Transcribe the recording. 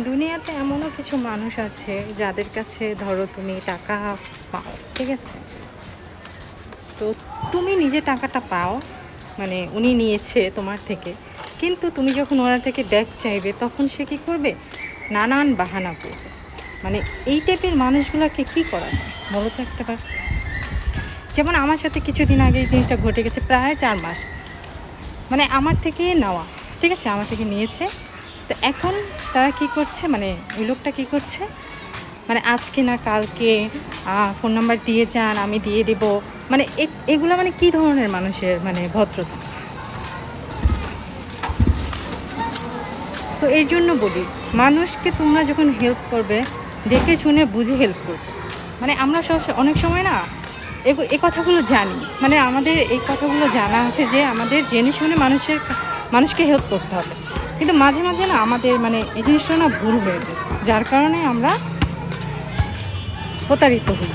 দুনিয়াতে এমনও কিছু মানুষ আছে যাদের কাছে ধরো তুমি টাকা পাও, ঠিক আছে, তো তুমি নিজে টাকাটা পাও, মানে উনি নিয়েছে তোমার থেকে, কিন্তু তুমি যখন ওনার থেকে ব্যাক চাইবে তখন সে কী করবে? নানান বাহানা করবে। মানে এই টাইপের মানুষগুলোকে কি করা যায় বলো তো একটা বার। যেমন আমার সাথে কিছুদিন আগে এই জিনিসটা ঘটে গেছে, প্রায় 4 মাস। মানে আমার থেকে নেওয়া, ঠিক আছে, আমার থেকে নিয়েছে। তো এখন তারা কি করছে, মানে ওই লোকটা কী করছে, মানে আজকে না কালকে ফোন নাম্বার দিয়ে যান, আমি দিয়ে দেব। মানে এগুলো মানে কী ধরনের মানুষের মানে ভদ্রতা। সো এর জন্য বলি, মানুষকে তোমরা যখন হেল্প করবে দেখে শুনে বুঝে হেল্প করবে। মানে আমরা অনেক সময় না এই কথাগুলো জানি, মানে আমাদের এই কথাগুলো জানা আছে যে আমাদের জেনে শুনে মানুষকে হেল্প করতে হবে, কিন্তু মাঝে মাঝে না আমাদের মানে এই জিনিসটা না ভুল হয়ে যায়, যার কারণে আমরা প্রতারিত হই।